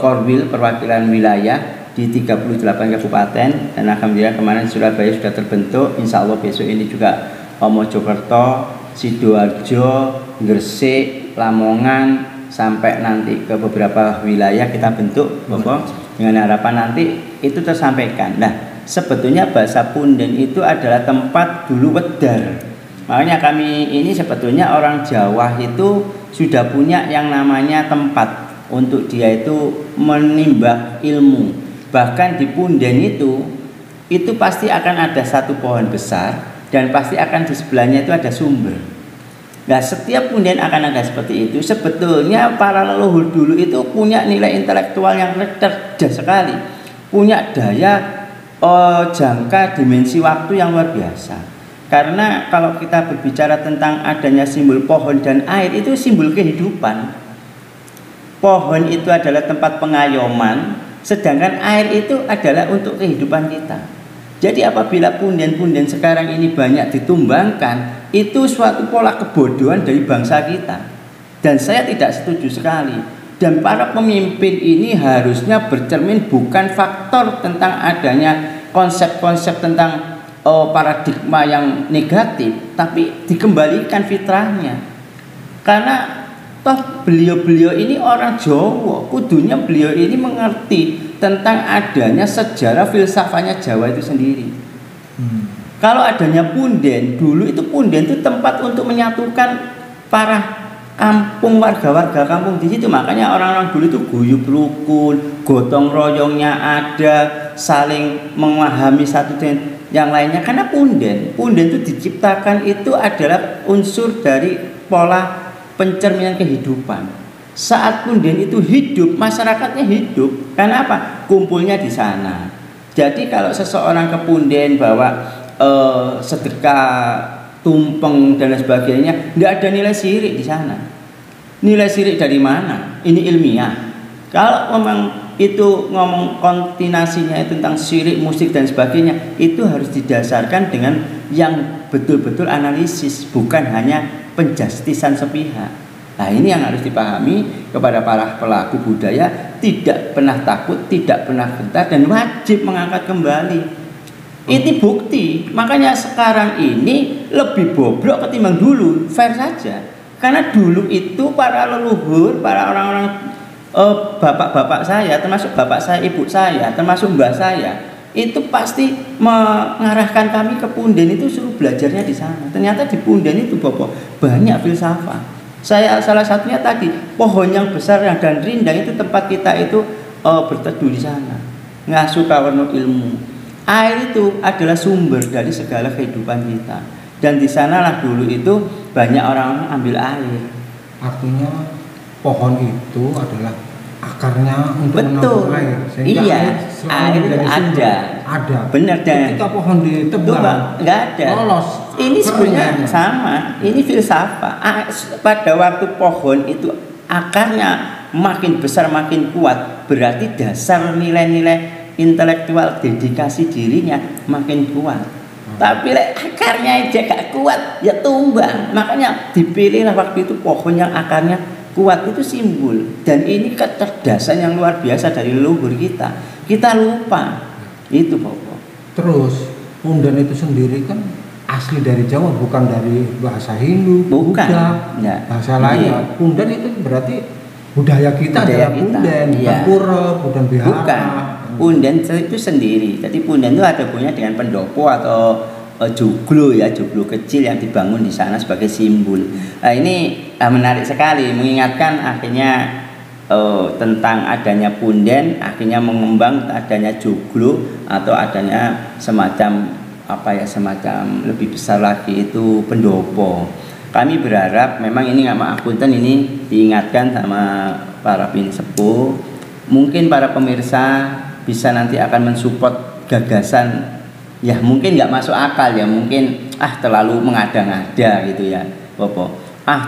korwil perwakilan wilayah di 38 kabupaten, dan alhamdulillah kemarin Surabaya sudah terbentuk. Insya Allah besok ini juga Mojokerto, Sidoarjo, Gresik, Lamongan, sampai nanti ke beberapa wilayah kita bentuk Bapak, dengan harapan nanti itu tersampaikan. Nah, sebetulnya bahasa Punden itu adalah tempat dulu wedar. Makanya kami ini sebetulnya orang Jawa itu sudah punya yang namanya tempat untuk dia itu menimba ilmu. Bahkan di Punden itu pasti akan ada satu pohon besar, dan pasti akan di sebelahnya itu ada sumber. Nah, setiap Punden akan ada seperti itu. Sebetulnya para leluhur dulu itu punya nilai intelektual yang cerdas sekali, punya daya jangka dimensi waktu yang luar biasa. Karena kalau kita berbicara tentang adanya simbol pohon dan air, itu simbol kehidupan. Pohon itu adalah tempat pengayoman, sedangkan air itu adalah untuk kehidupan kita. Jadi apabila punden-punden sekarang ini banyak ditumbangkan, itu suatu pola kebodohan dari bangsa kita. Dan saya tidak setuju sekali. Dan para pemimpin ini harusnya bercermin bukan faktor tentang adanya konsep-konsep tentang paradigma yang negatif, tapi dikembalikan fitrahnya. Karena toh beliau-beliau ini orang Jawa, kudunya beliau ini mengerti tentang adanya sejarah filsafahnya Jawa itu sendiri. Kalau adanya Punden, dulu itu Punden itu tempat untuk menyatukan para kampung, warga-warga kampung di situ. Makanya orang-orang dulu itu guyub rukun, gotong royongnya ada, saling memahami satu dengan yang lainnya. Karena Punden itu diciptakan itu adalah unsur dari pola pencerminan kehidupan. Saat Punden itu hidup, masyarakatnya hidup. Karena apa? Kumpulnya di sana. Jadi kalau seseorang ke Punden bawa sedekah, tumpeng dan lain sebagainya, tidak ada nilai syirik di sana. Nilai syirik dari mana? Ini ilmiah. Kalau memang itu ngomong kontinasinya itu tentang syirik, musik dan sebagainya, itu harus didasarkan dengan yang betul-betul analisis, bukan hanya penjastisan sepihak. Nah, ini yang harus dipahami kepada para pelaku budaya, tidak pernah takut, tidak pernah gentar, dan wajib mengangkat kembali. Ini bukti. Makanya sekarang ini lebih bobrok ketimbang dulu, fair saja. Karena dulu itu para leluhur, para orang-orang bapak-bapak saya, termasuk bapak saya, ibu saya, termasuk mbah saya, itu pasti mengarahkan kami ke Punden itu, suruh belajarnya di sana. Ternyata di Punden itu Bapak banyak filsafat. Saya salah satunya tadi, pohon yang besar dan rindang itu tempat kita itu berteduh di sana, ngasuh kawarno ilmu. Air itu adalah sumber dari segala kehidupan kita, dan di sanalah dulu itu banyak orang ambil air. Artinya pohon itu adalah akarnya untuk betul, menampung air. iya, air ada. Benar, dan ketika pohon ditebang nggak ada. Lolos. Ini sebenarnya sama. Ini filsafat. Pada waktu pohon itu akarnya makin besar, makin kuat, berarti dasar nilai-nilai intelektual dedikasi dirinya makin kuat. Tapi akarnya aja gak kuat, ya tumbang. Makanya dipilihlah waktu itu pohon yang akarnya kuat, itu simbol. Dan ini kecerdasan yang luar biasa dari leluhur kita. Kita lupa itu Bapak. Terus Punden itu sendiri kan asli dari Jawa, bukan dari bahasa Hindu, bukan. Buddha, Ya. bahasa lainnya. Punden itu berarti budaya kita adalah Punden, iya. Pura, Punden Bihara. Bukan. Punden itu sendiri. Jadi Punden itu ada hubungannya dengan pendopo atau joglo ya, joglo kecil yang dibangun di sana sebagai simbol. Nah, ini menarik sekali, mengingatkan akhirnya tentang adanya Punden, akhirnya mengembang adanya joglo atau adanya semacam semacam lebih besar lagi itu pendopo. Kami berharap memang ini ngapunten ini diingatkan sama para pinsepuh. Mungkin para pemirsa bisa nanti akan mensupport gagasan, ya mungkin nggak masuk akal ya, mungkin terlalu mengada-ngada gitu ya Bapak,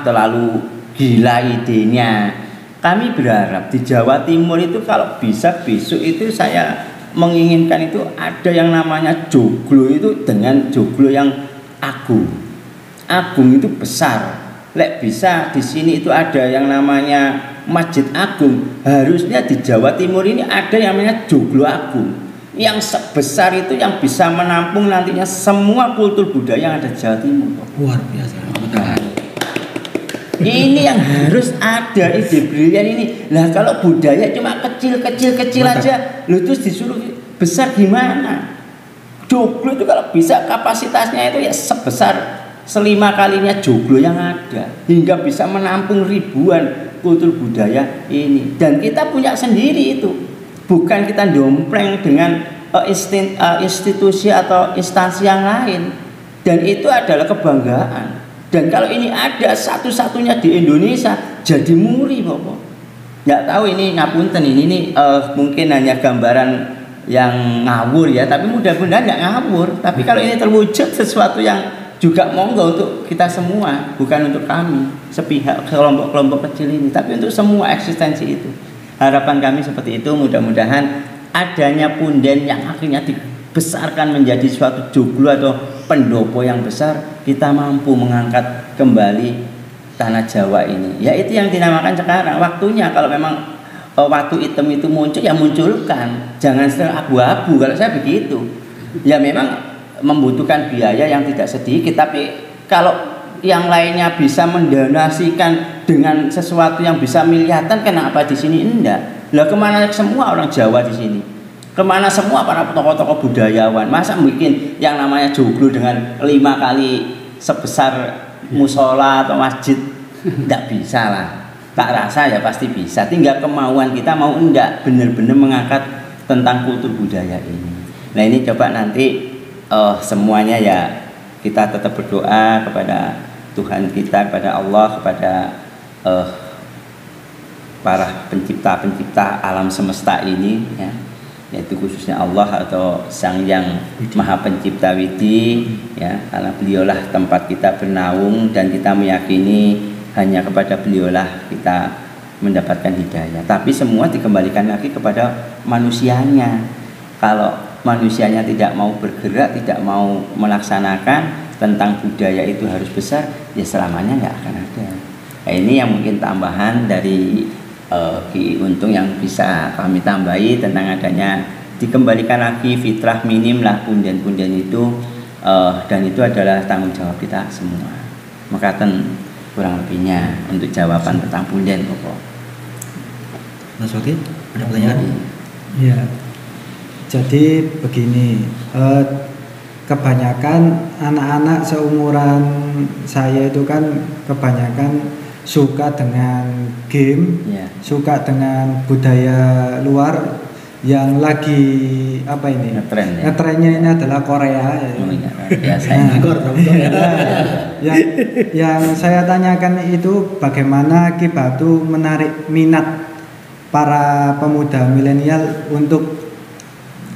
terlalu gila idenya. Kami berharap di Jawa Timur itu kalau bisa besok itu saya menginginkan itu ada yang namanya joglo itu dengan joglo yang agung. Agung itu besar, lek bisa di sini itu ada yang namanya Masjid Agung, harusnya di Jawa Timur ini ada yang namanya Joglo Agung yang sebesar itu, yang bisa menampung nantinya semua kultur budaya yang ada di Jawa Timur. Luar biasa. Ini yang harus ada, ide brilian ini. Lah kalau budaya cuma kecil aja, lu terus disuruh besar gimana? Joglo itu kalau bisa kapasitasnya itu ya sebesar 5 kalinya Joglo yang ada, hingga bisa menampung ribuan kultur budaya ini. Dan kita punya sendiri itu, bukan kita dompleng dengan institusi atau instansi yang lain. Dan itu adalah kebanggaan. Dan kalau ini ada satu-satunya di Indonesia, jadi muri Bapak. Nggak tahu ini ngapunten ini mungkin hanya gambaran yang ngawur ya, tapi mudah-mudahan nggak ngawur. Tapi kalau ini terwujud sesuatu yang juga monggo untuk kita semua, bukan untuk kami sepihak kelompok-kelompok kecil ini, tapi untuk semua eksistensi itu. Harapan kami seperti itu, mudah-mudahan adanya punden yang akhirnya dibesarkan menjadi suatu joglo atau pendopo yang besar, kita mampu mengangkat kembali tanah Jawa ini. Ya itu yang dinamakan sekarang waktunya. Kalau memang waktu hitam itu muncul, ya munculkan, jangan setelah abu-abu. Kalau saya begitu, ya memang membutuhkan biaya yang tidak sedikit, tapi kalau yang lainnya bisa mendonasikan dengan sesuatu yang bisa miliatan, kenapa di sini enggak? Lah kemana semua orang Jawa di sini? Kemana semua para tokoh-tokoh budayawan? Masa bikin yang namanya joglo dengan 5 kali sebesar musola atau masjid? Tidak bisa lah. Tak rasa ya pasti bisa. Tinggal kemauan kita mau enggak benar-benar mengangkat tentang kultur budaya ini. Nah ini coba nanti semuanya ya kita tetap berdoa kepada Tuhan kita, kepada Allah, kepada para pencipta-pencipta alam semesta ini ya. Yaitu khususnya Allah atau Sang Yang Maha Pencipta Widi ya, karena beliaulah tempat kita bernaung dan kita meyakini hanya kepada beliaulah kita mendapatkan hidayah. Tapi semua dikembalikan lagi kepada manusianya. Kalau manusianya tidak mau bergerak, tidak mau melaksanakan tentang budaya itu harus besar, ya selamanya nggak akan ada. Nah, ini yang mungkin tambahan dari Ki Untung yang bisa kami tambahi tentang adanya dikembalikan lagi fitrah minim lah punden-punden itu, dan itu adalah tanggung jawab kita semua. Maka kurang lebihnya untuk jawaban tentang punden Bapak. Mas Wakil, ada pertanyaan? Ya, jadi begini, kebanyakan anak-anak seumuran saya itu kan kebanyakan suka dengan game, ya, suka dengan budaya luar yang lagi apa ini? Ngetren, ya? Ngetrennya ini adalah Korea. Ya, yang saya tanyakan itu bagaimana Ki Batu menarik minat para pemuda milenial untuk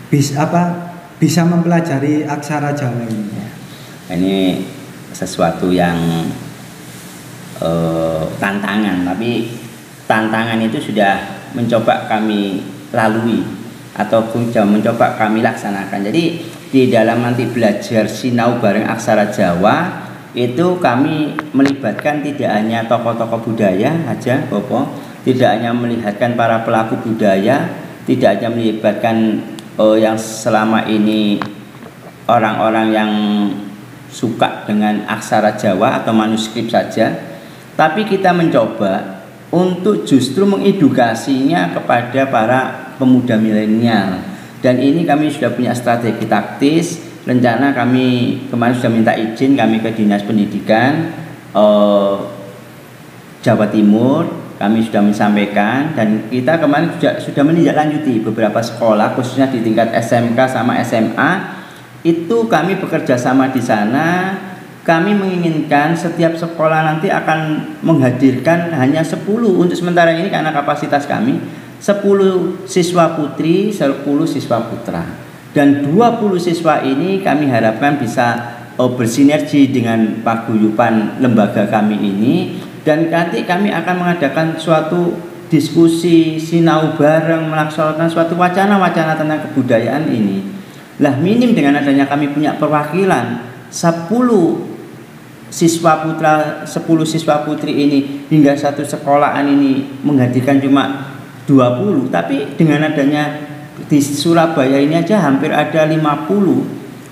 bisa mempelajari aksara Jawa ini. Ini sesuatu yang tantangan, tapi tantangan itu sudah mencoba kami lalui ataupun sudah mencoba kami laksanakan. Jadi di dalam nanti belajar sinau bareng aksara Jawa itu kami melibatkan tidak hanya tokoh-tokoh budaya aja Bapak, tidak hanya melihatkan para pelaku budaya, tidak hanya melibatkan yang selama ini orang-orang yang suka dengan aksara Jawa atau manuskrip saja, tapi kita mencoba untuk justru mengedukasinya kepada para pemuda milenial. Dan ini kami sudah punya strategi taktis. Rencana kami kemarin sudah minta izin kami ke Dinas Pendidikan Jawa Timur. Kami sudah menyampaikan dan kita kemarin sudah menindaklanjuti beberapa sekolah khususnya di tingkat SMK sama SMA. Itu kami bekerja sama di sana. Kami menginginkan setiap sekolah nanti akan menghadirkan hanya 10 untuk sementara ini karena kapasitas kami 10 siswa putri, 10 siswa putra. Dan 20 siswa ini kami harapkan bisa bersinergi dengan paguyuban lembaga kami ini, dan nanti kami akan mengadakan suatu diskusi sinau bareng, melaksanakan suatu wacana-wacana tentang kebudayaan ini. Lah minim dengan adanya kami punya perwakilan 10 siswa putra 10 siswa putri ini hingga satu sekolahan ini menghadirkan cuma 20, tapi dengan adanya di Surabaya ini aja hampir ada 50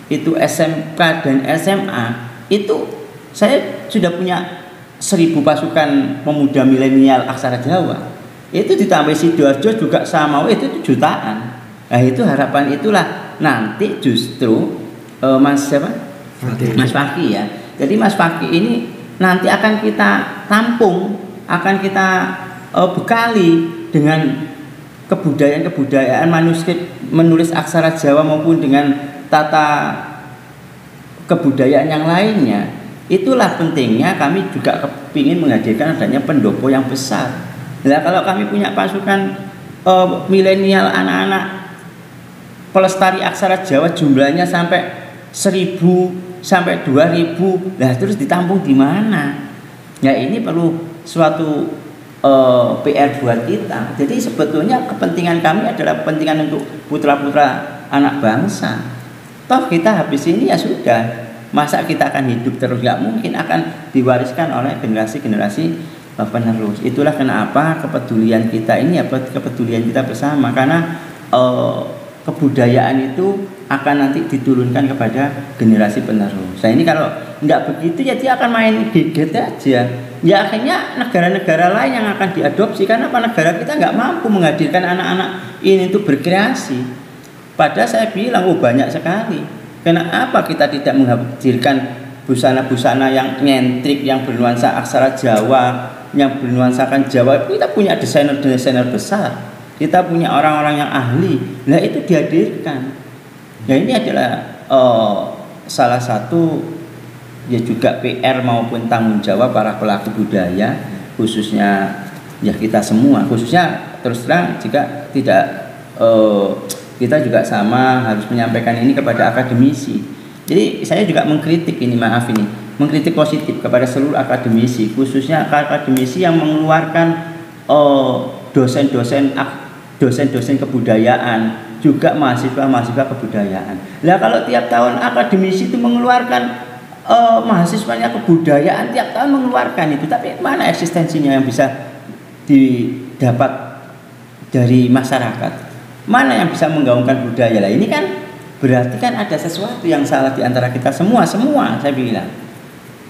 itu SMK dan SMA, itu saya sudah punya 1000 pasukan pemuda milenial aksara Jawa. Itu ditambah Sidoarjo juga sama, itu jutaan. Nah itu harapan itulah nanti justru Mas Fakih ya. Jadi Mas Fakih ini nanti akan kita tampung, akan kita bekali dengan kebudayaan manuskrip menulis aksara Jawa maupun dengan tata kebudayaan yang lainnya. Itulah pentingnya kami juga kepingin menghadirkan adanya pendopo yang besar. Nah kalau kami punya pasukan milenial anak-anak pelestari aksara Jawa jumlahnya sampai 1000 sampai 2000, nah terus ditampung di mana? Ya ini perlu suatu PR buat kita. Jadi sebetulnya kepentingan kami adalah kepentingan untuk putra-putra anak bangsa. Toh kita habis ini ya sudah, masa kita akan hidup terus? Gak mungkin, akan diwariskan oleh generasi-generasi penerus. Itulah kenapa kepedulian kita ini, kepedulian kita bersama, karena kebudayaan itu akan nanti diturunkan kepada generasi penerus. Nah ini kalau nggak begitu ya dia akan main geget aja. Ya akhirnya negara-negara lain yang akan diadopsi, karena apa? Negara kita nggak mampu menghadirkan anak-anak ini untuk berkreasi. Padahal saya bilang banyak sekali. Kenapa kita tidak menghadirkan busana-busana yang nyentrik, yang bernuansa aksara Jawa, yang bernuansakan Jawa? Kita punya desainer-desainer besar. Kita punya orang-orang yang ahli. Nah itu dihadirkan. Nah ini adalah salah satu ya juga PR maupun tanggung jawab para pelaku budaya, khususnya ya kita semua, khususnya terus terang jika tidak kita juga sama harus menyampaikan ini kepada akademisi. Jadi saya juga mengkritik ini, mengkritik positif kepada seluruh akademisi, khususnya akademisi yang mengeluarkan dosen-dosen kebudayaan, juga mahasiswa kebudayaan. Nah kalau tiap tahun akademisi itu mengeluarkan mahasiswanya kebudayaan, tiap tahun mengeluarkan itu, tapi mana eksistensinya yang bisa didapat dari masyarakat? Mana yang bisa menggaungkan budaya? Lah ini kan berarti kan ada sesuatu yang salah di antara kita semua saya bilang.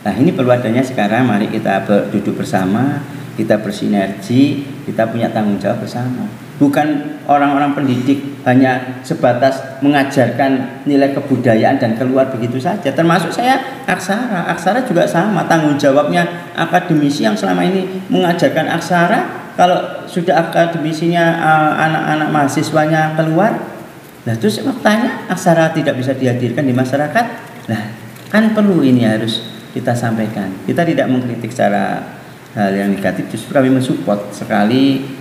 Nah ini perlu adanya sekarang, mari kita duduk bersama, kita bersinergi, kita punya tanggung jawab bersama. Bukan orang-orang pendidik hanya sebatas mengajarkan nilai kebudayaan dan keluar begitu saja. Termasuk saya aksara juga sama. Tanggung jawabnya akademisi yang selama ini mengajarkan aksara, kalau sudah akademisinya anak-anak mahasiswanya keluar, nah terus faktanya aksara tidak bisa dihadirkan di masyarakat. Nah kan perlu ini harus kita sampaikan. Kita tidak mengkritik secara hal yang negatif, justru kami mensupport sekali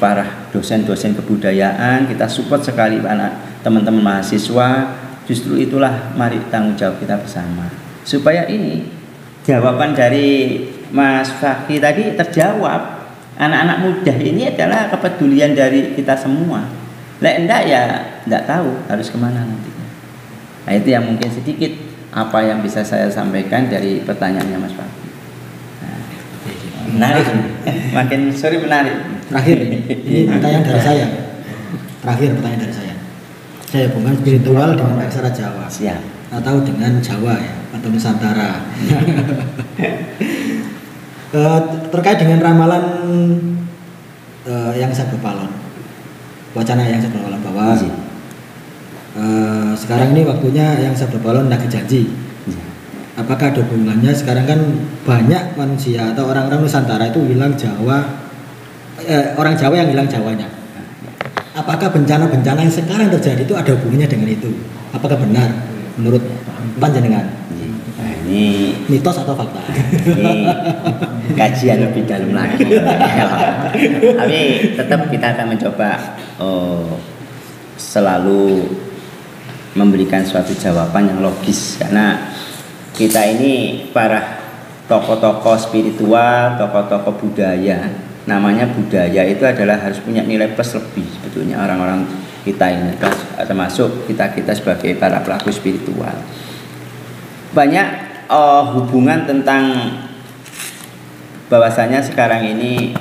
para dosen-dosen kebudayaan, kita support sekali anak teman-teman mahasiswa. Justru itulah mari tanggung jawab kita bersama supaya ini jawaban dari Mas Fakih tadi terjawab. Anak-anak muda ini adalah kepedulian dari kita semua. Enggak ya enggak tahu harus kemana nantinya. Nah itu yang mungkin sedikit apa yang bisa saya sampaikan dari pertanyaannya Mas Fakih. Menarik, makin sorry menarik. Terakhir ini pertanyaan dari saya. Saya hubungkan spiritual dengan aksara Jawa. Siap. Atau dengan Jawa ya, atau Nusantara. Terkait dengan ramalan yang Sabda Palon, wacana yang Sabda Palon bahwa sekarang ini waktunya yang Sabda Palon nagih janji. Apakah ada hubungannya? Sekarang kan banyak manusia atau orang-orang Nusantara itu hilang Jawa, orang Jawa yang hilang Jawanya. Apakah bencana-bencana yang sekarang terjadi itu ada hubungannya dengan itu? Apakah benar menurut panjenengan? Nah, ini mitos atau fakta? Ini kajian lebih dalam lagi. Tapi tetap kita akan mencoba selalu memberikan suatu jawaban yang logis, karena kita ini para tokoh-tokoh spiritual, tokoh-tokoh budaya. Namanya budaya itu adalah harus punya nilai plus lebih sebetulnya orang-orang kita ini, termasuk kita sebagai para pelaku spiritual. Banyak hubungan tentang bahwasanya sekarang ini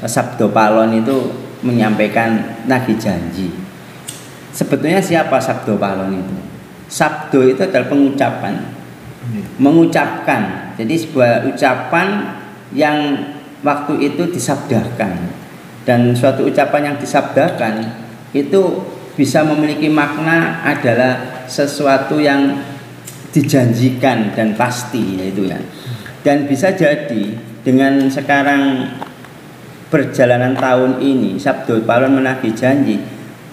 Sabdo Palon itu menyampaikan nagih janji. Sebetulnya siapa Sabdo Palon itu? Sabdo itu adalah pengucapan, mengucapkan. Jadi sebuah ucapan yang waktu itu disabdakan, dan suatu ucapan yang disabdakan itu bisa memiliki makna adalah sesuatu yang dijanjikan dan pasti, yaitu ya. Dan bisa jadi dengan sekarang perjalanan tahun ini Sabdo Palon menagih janji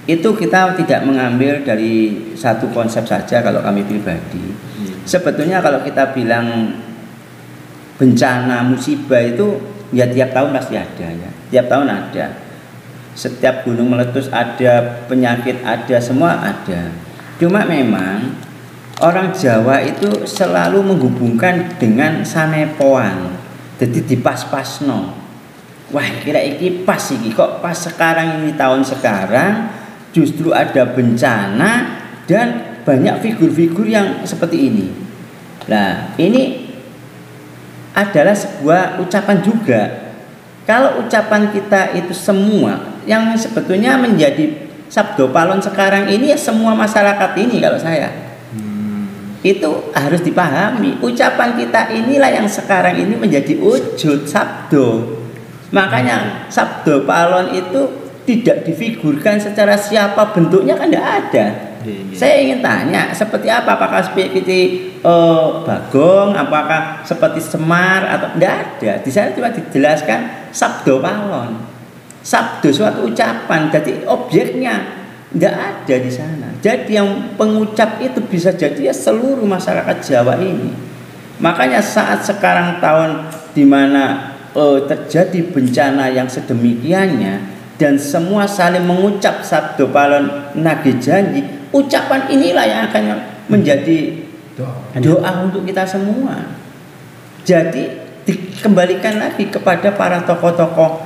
itu kita tidak mengambil dari satu konsep saja. Kalau kami pribadi, sebetulnya kalau kita bilang bencana musibah itu ya tiap tahun pasti ada ya, tiap tahun ada. Setiap gunung meletus ada, penyakit ada, semua ada. Cuma memang orang Jawa itu selalu menghubungkan dengan sanepoan. Jadi dipas-pasno. Wah, kira iki pas iki, kok pas sekarang ini, tahun sekarang justru ada bencana dan banyak figur-figur yang seperti ini. Nah, ini adalah sebuah ucapan juga. Kalau ucapan kita itu semua yang sebetulnya menjadi Sabdo Palon sekarang ini ya semua masyarakat ini, kalau saya itu harus dipahami. Ucapan kita inilah yang sekarang ini menjadi wujud sabdo. Makanya Sabdo Palon itu tidak difigurkan secara siapa bentuknya, kan tidak ada. Saya ingin tanya seperti apa, apakah seperti Bagong, apakah seperti Semar, atau tidak ada. Di sana cuma dijelaskan Sabdo Palon, sabdo suatu ucapan, jadi objeknya tidak ada di sana. Jadi yang pengucap itu bisa jadi ya seluruh masyarakat Jawa ini. Makanya saat sekarang tahun di mana terjadi bencana yang sedemikiannya dan semua saling mengucap Sabdo Palon nagih janji, ucapan inilah yang akan menjadi doa untuk kita semua. Jadi dikembalikan lagi kepada para tokoh-tokoh,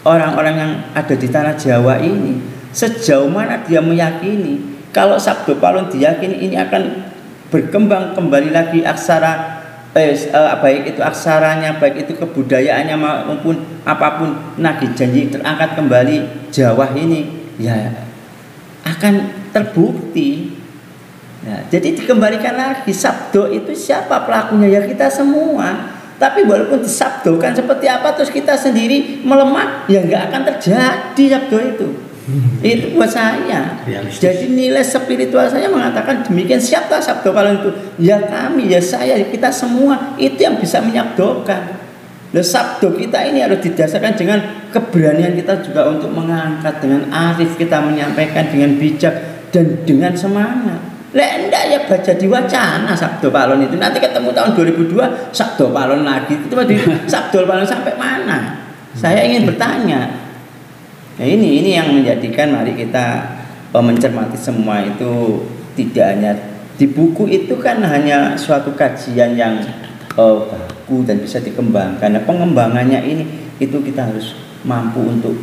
orang-orang yang ada di tanah Jawa ini, sejauh mana dia meyakini kalau Sabdo Palon diyakini ini akan berkembang kembali lagi aksara, baik itu aksaranya, baik itu kebudayaannya maupun apapun, nagih janji terangkat kembali Jawa ini ya akan terbukti. Nah, jadi dikembalikan lagi sabdo itu siapa pelakunya, ya kita semua. Tapi walaupun disabdokan seperti apa terus kita sendiri melemah, ya nggak akan terjadi sabdo itu. Itu buat saya. Jadi nilai spiritual saya mengatakan demikian. Siapa Sabdo Palon itu? Ya kami, ya saya, kita semua itu yang bisa menyabdokan. Dan sabdo kita ini harus didasarkan dengan keberanian kita juga untuk mengangkat, dengan arif kita menyampaikan dengan bijak dan dengan semangat. Enggak ya baca di wacana Sabdo Palon itu. Nanti ketemu tahun 2002 Sabdo Palon lagi. Itu Sabdo Palon sampai mana? Saya ingin bertanya. Nah, ini yang menjadikan mari kita mencermati semua itu tidak hanya di buku itu, kan hanya suatu kajian yang baku dan bisa dikembangkan. Nah, pengembangannya ini itu kita harus mampu untuk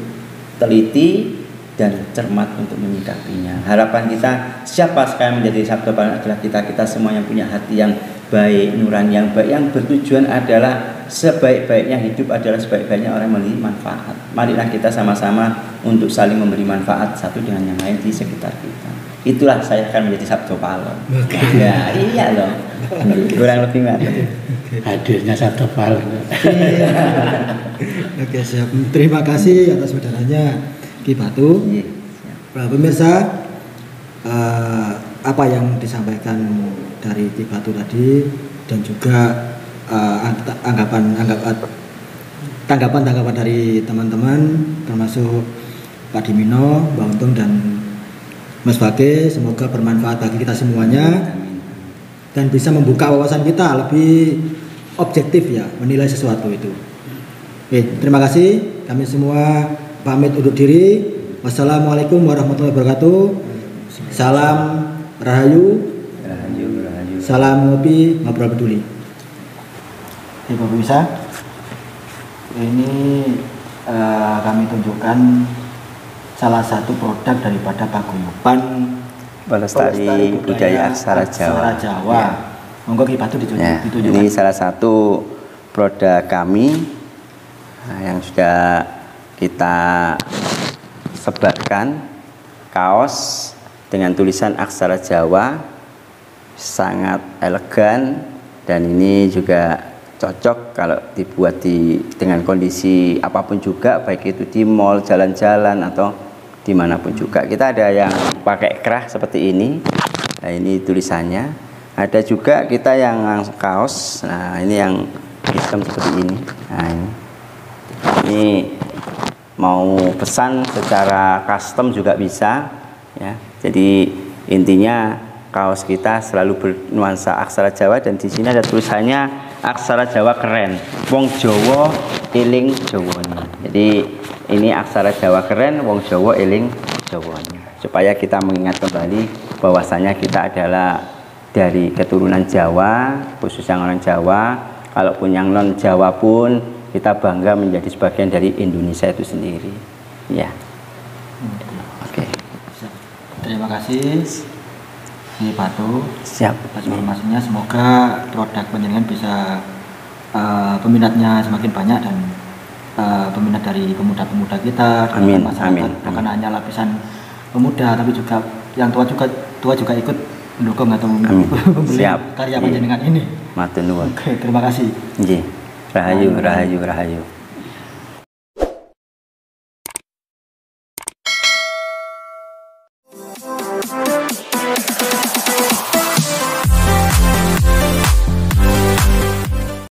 teliti dan cermat untuk menyikapinya. Harapan kita siapa sekarang menjadi Sabdo Palon adalah kita semua yang punya hati yang baik, nurani yang baik, yang bertujuan adalah sebaik-baiknya hidup adalah sebaik-baiknya orang memberi manfaat. Marilah kita sama-sama untuk saling memberi manfaat satu dengan yang lain di sekitar kita. Itulah saya akan menjadi Sabdo Palon. Ya iya loh, kurang lebih hadirnya Sabdo Palon. Oke, siap. Terima kasih atas saudaranya Ki Batu. Pemirsa, apa yang disampaikan dari Ki Batu tadi dan juga tanggapan dari teman-teman termasuk Pak Dimino, Mbak Untung dan Mas Bage, semoga bermanfaat bagi kita semuanya dan bisa membuka wawasan kita lebih objektif ya menilai sesuatu itu. Oke, terima kasih. Kami semua pamit undur diri. Wassalamualaikum warahmatullahi wabarakatuh. Salam Rahayu. Salam ngopi, ngobrol peduli. Oke, pemirsa, ini kami tunjukkan salah satu produk daripada paguyuban Pelestari Budaya Aksara Jawa. Ya. Monggo Ki Batu Ya, ditunjukkan. ini salah satu produk kami yang sudah kita sebarkan, kaos dengan tulisan aksara Jawa, sangat elegan, dan ini juga cocok kalau dibuat dengan kondisi apapun juga, baik itu di mall, jalan-jalan, atau dimanapun juga. Kita ada yang pakai kerah seperti ini. Nah, ini tulisannya. Ada juga kita yang kaos. Nah, ini yang hitam seperti ini. Nah, ini mau pesan secara custom juga bisa, ya. Jadi intinya kaos kita selalu bernuansa aksara Jawa, dan di sini ada tulisannya aksara Jawa keren, wong Jawa eling Jawane. Jadi ini aksara Jawa keren, wong Jawa eling Jawane, supaya kita mengingat kembali bahwasanya kita adalah dari keturunan Jawa, khusus yang orang Jawa. Kalaupun yang non Jawa pun kita bangga menjadi sebagian dari Indonesia itu sendiri, ya. Oke. Terima kasih Ki Batu. Siap. Atas informasinya, semoga produk penjenengan bisa peminatnya semakin banyak, dan peminat dari pemuda-pemuda kita, Amin, masyarakat, amin, bukan hanya lapisan pemuda, tapi juga yang tua juga ikut mendukung atau membeli Siap. karya penjenengan ini. Matur nuwun. Oke, terima kasih. Nggih. Rahayu, rahayu, rahayu.